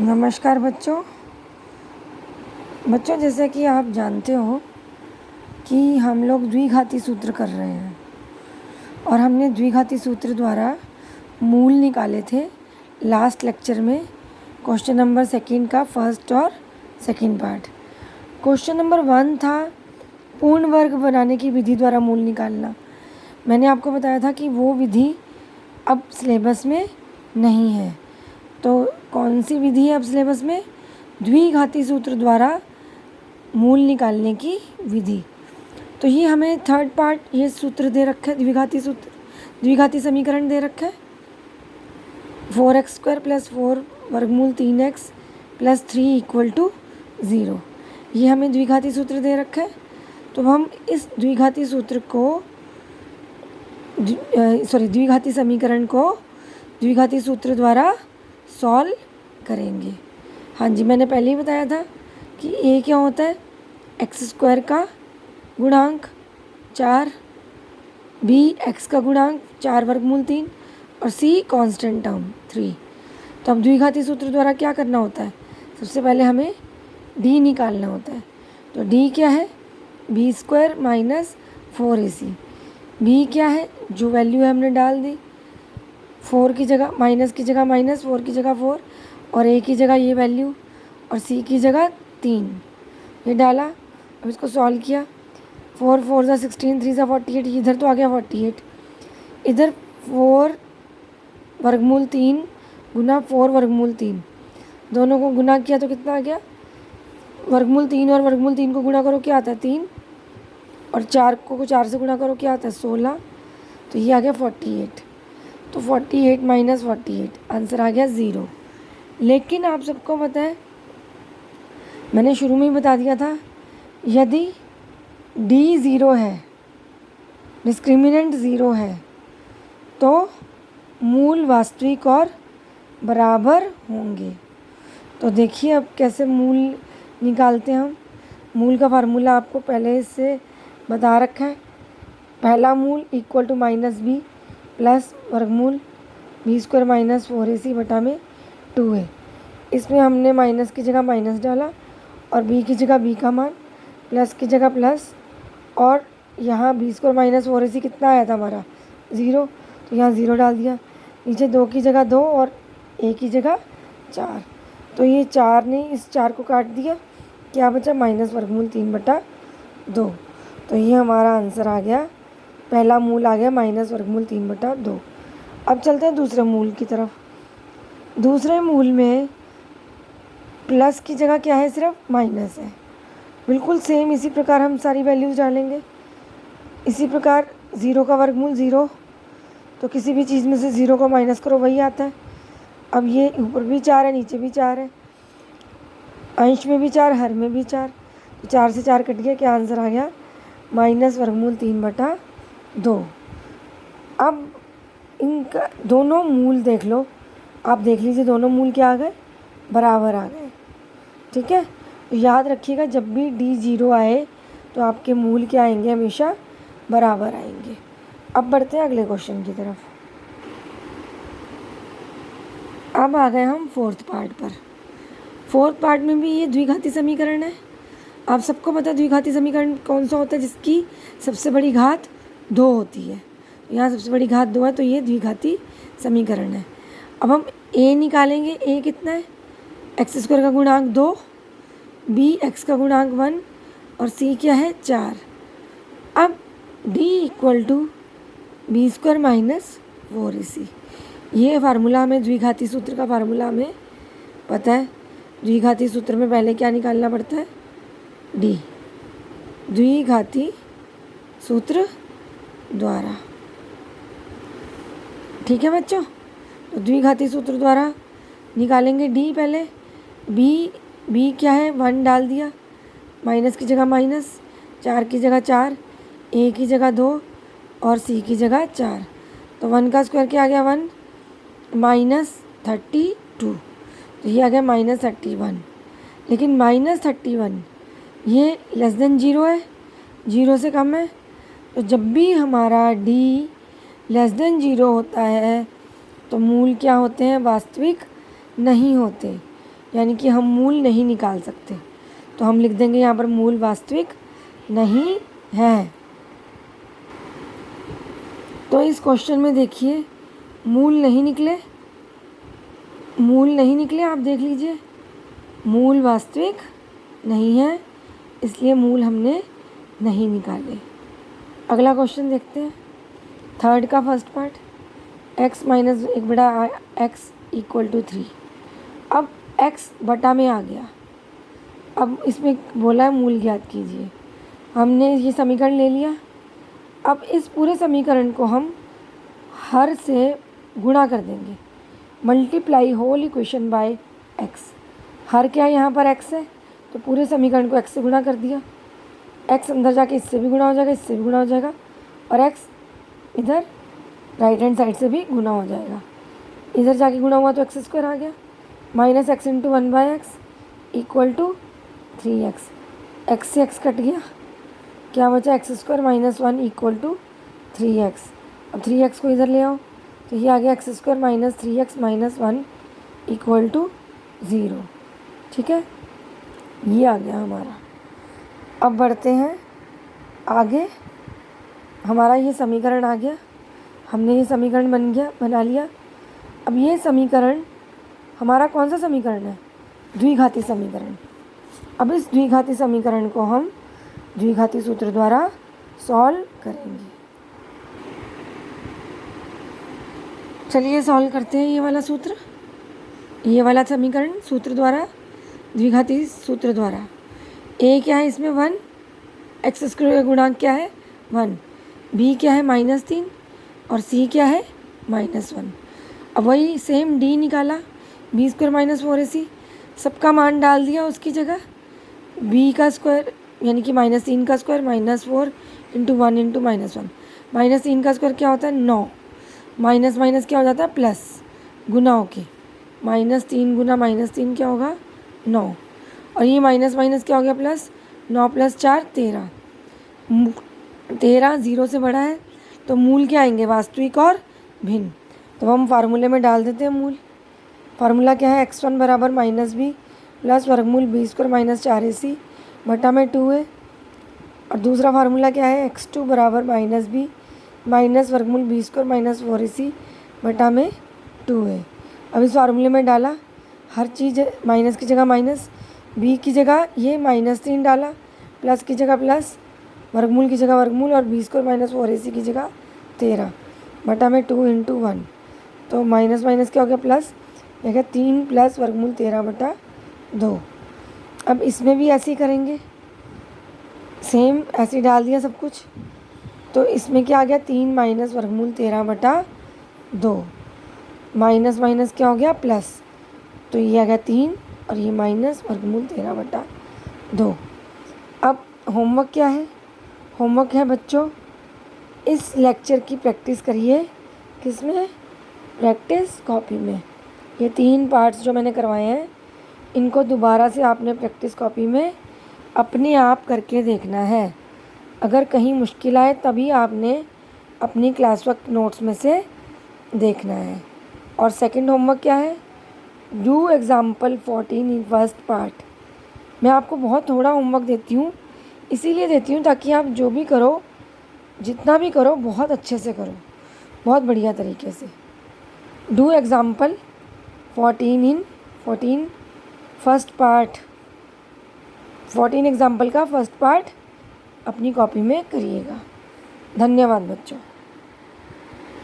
नमस्कार बच्चों। जैसे कि आप जानते हो कि हम लोग द्विघाती सूत्र कर रहे हैं और हमने द्विघाती सूत्र द्वारा मूल निकाले थे लास्ट लेक्चर में। क्वेश्चन नंबर 2 का फर्स्ट और सेकंड पार्ट। क्वेश्चन नंबर 1 था पूर्ण वर्ग बनाने की विधि द्वारा मूल निकालना। मैंने आपको बताया था कि वो विधि अब सिलेबस में नहीं है। तो कौन सी विधि है अब सिलेबस में? द्विघाती सूत्र द्वारा मूल निकालने की विधि। तो ये हमें थर्ड पार्ट ये सूत्र दे रखा है, द्विघाती समीकरण दे रखा है 4x² + 4 वर्गमूल 3x + 3 = 0। ये हमें द्विघाती सूत्र दे रखा है। तो हम इस द्विघाती समीकरण को द्विघाती सूत्र द्वारा सॉल्व करेंगे। हाँ जी, मैंने पहले ही बताया था कि a क्या होता है? x² का गुणांक 4, b x का गुणांक 4 वर्गमूल 3 और c कांस्टेंट टर्म 3। तो अब द्विघाती सूत्र द्वारा क्या करना होता है? सबसे पहले हमें d निकालना होता है। तो d क्या है? b² - 4ac। b क्या है? जो वैल्यू है हमने डाल दी। 4 की जगह माइनस की जगह माइनस, 4 की जगह 4 और a की जगह ये वैल्यू और c की जगह 3 ये डाला। अब इसको सॉल्व किया। 4 4 = 16, 3 = 48। इधर तो आ गया 48। इधर 4 वर्गमूल 3 गुना 4 वर्गमूल 3, दोनों को गुना किया तो कितना आ गया? वर्गमूल 3 और वर्गमूल 3 को गुना करो क्या आता है? 3 और 4 को 4 से गुना करो क्या आता है? 16। तो ये आ गया 48। तो 48 - 48 आंसर आ गया 0। लेकिन आप सबको पता है, मैंने शुरू में ही बता दिया था, यदि d 0 है, डिस्क्रिमिनेंट 0 है, तो मूल वास्तविक और बराबर होंगे। तो देखिए अब कैसे मूल निकालते हैं हम। मूल का फार्मूला आपको पहले से बता रखा है। पहला मूल = -b प्लस वर्गमूल b² - 4ac बटा में 2a। इसमें हमने माइनस की जगह माइनस डाला और b की जगह b का मान, प्लस की जगह प्लस, और यहाँ b² - 4ac कितना आया था हमारा? 0। तो यहाँ 0 डाल दिया। नीचे 2 की जगह 2 और a की जगह 4। तो ये 4 ने इस 4 को काट दिया, क्या बचा? माइनस वर्गमूल 3 बटा 2। तो ये हमारा आंसर आ गया। पहला मूल आ गया माइनस वर्गमूल 3 बटा 2। अब चलते हैं दूसरे मूल की तरफ। दूसरे मूल में प्लस की जगह क्या है? सिर्फ माइनस है। बिल्कुल सेम इसी प्रकार हम सारी वैल्यूज़ डालेंगे। इसी प्रकार 0 का वर्गमूल 0, तो किसी भी चीज़ में से 0 को माइनस करो वही आता है। अब ये ऊपर भी 4 है, नीचे भी 4 है, अंश में भी 4, हर में भी 4। तो 4 से 4 कट गया, क्या आंसर आ गया? माइनस वर्गमूल 3 बटा 2। अब इनका दोनों मूल देख लो, आप देख लीजिए दोनों मूल क्या आ गए? बराबर आ गए। ठीक है, तो याद रखिएगा जब भी d 0 आए तो आपके मूल क्या आएंगे? हमेशा बराबर आएंगे। अब बढ़ते हैं अगले क्वेश्चन की तरफ। अब आ गए हम फोर्थ पार्ट पर। फोर्थ पार्ट में भी ये द्विघाती समीकरण है। आप सबको पता है द्विघाती समीकरण कौन सा होता है? जिसकी सबसे बड़ी घात 2 होती है। यहाँ सबसे बड़ी घात 2 है, तो ये द्विघाती समीकरण है। अब हम a निकालेंगे। a कितना है? x² का गुणांक 2, b x का गुणांक 1 और c क्या है? 4। अब d = b² - 4ac। ये फार्मूला हमें द्विघाती सूत्र का फार्मूला हमें पता है। द्विघाती सूत्र में पहले क्या निकालना पड़ता है? d। द्विघाती सूत्र द्वारा। ठीक है बच्चों, तो द्विघाती सूत्र द्वारा निकालेंगे d। पहले b क्या है? 1 डाल दिया, माइनस की जगह माइनस, 4 की जगह 4, a की जगह 2 और c की जगह 4। तो 1 का स्क्वायर क्या आ गया? 1 -32। तो ये आ गया -31। लेकिन -31 ये <0 है, 0 से कम है। तो जब भी हमारा d <0 होता है तो मूल क्या होते हैं? वास्तविक नहीं होते। यानी कि हम मूल नहीं निकाल सकते, तो हम लिख देंगे यहाँ पर मूल वास्तविक नहीं है। तो इस क्वेश्चन में देखिए मूल नहीं निकले, आप देख लीजिए, मूल वास्तविक नहीं है, इसलिए मूल हमने नहीं निकाले। अगला क्वेश्चन देखते हैं, थर्ड का first part, x minus 1/x equal to 3। अब x बटा में आ गया, अब इसमें बोला है मूल ज्ञात कीजिए। हमने ये समीकरण ले लिया, अब इस पूरे समीकरण को हम हर से गुणा कर देंगे, multiply whole equation by x। हर क्या है यहाँ पर x है, तो पूरे समीकरण को x से गुणा कर दिया, x अंदर जाके इससे भी गुणा हो जाएगा, इससे भी गुणा हो जाएगा, और x इधर राइट हैंड साइड से भी गुणा हो जाएगा। इधर जाके गुणा हुआ तो x² आ गया, minus x into 1/x equal to 3x। x से x कट गया, क्या बचा x² minus 1 equal to 3x। अब 3x को इधर ले आओ, तो ये आ गया x² minus 3x minus 1 equal to 0। ठीक है, ये आ गया हमारा। अब बढ़ते हैं आगे, हमारा ये समीकरण आ गया, हमने ये समीकरण बना लिया। अब ये समीकरण हमारा कौन सा समीकरण है, द्विघाती समीकरण। अब इस द्विघाती समीकरण को हम द्विघाती सूत्र द्वारा सॉल्व करेंगे। चलिए सॉल्व करते हैं ये वाला सूत्र, ये वाला समीकरण सूत्र द्वारा, द्विघाती सूत्र द्वारा। a क्या है इसमें 1, x² गुणांक क्या है 1, b क्या है -3 और c क्या है -1। अब वही सेम d निकाला, b² माइनस 4ac, सबका मान डाल दिया उसकी जगह, b का स्क्वायर यानी कि -3 का स्क्वायर -4 इंटू 1 इंटू -1। -3 का स्क्वायर क्या होता है 9, माइनस माइनस क्या हो जाता है प्लस, गुना होके -3 गुना -3 क्या होगा 9, और ये माइनस माइनस क्या हो गया प्लस, 9 + 4 13। 13 0 से बड़ा है, तो मूल क्या आएंगे वास्तविक और भिन्न। तो हम फार्मूले में डाल देते हैं मूल। फार्मूला क्या है x1 बराबर -b प्लस वर्गमूल b² माइनस 4ac बटा में 2 है, और दूसरा फार्मूला क्या है x2 बराबर -b माइनस वर्गमूल b² माइनस 4ac बटा में 2 है। अब इस फार्मूले में डाला, हर चीज़ माइनस की जगह माइनस, b की जगह ये -3 डाला, प्लस की जगह प्लस, वर्गमूल की जगह वर्गमूल, और b² माइनस 4ac की जगह 13 बटा में 2 इंटू 1। तो माइनस माइनस क्या हो गया प्लस, यह क्या 3 प्लस वर्गमूल 13 बटा 2। अब इसमें भी ऐसे ही करेंगे, सेम ऐसे ही डाल दिया सब कुछ, तो इसमें क्या आ गया 3 माइनस वर्गमूल 13 बटा 2, माइनस माइनस क्या हो गया प्लस, तो ये आ गया 3 और ये माइनस वर्गमूल 13 बटा 2। अब होमवर्क क्या है, होमवर्क है बच्चों इस लेक्चर की प्रैक्टिस करिए, किसमें, प्रैक्टिस कॉपी में। ये 3 पार्ट्स जो मैंने करवाए हैं, इनको दोबारा से आपने प्रैक्टिस कॉपी में अपने आप करके देखना है। अगर कहीं मुश्किल आए तभी आपने अपनी क्लास वर्क नोट्स में से देखना है। और सेकंड होमवर्क क्या है, do example 14 in first part. मैं आपको बहुत थोड़ा होमवर्क देती हूँ, इसीलिए देती हूँ ताकि आप जो भी करो, जितना भी करो, बहुत अच्छे से करो, बहुत बढ़िया तरीके से। Do example 14 first part, 14 example का फर्स्ट पार्ट अपनी कॉपी में करिएगा। धन्यवाद बच्चों।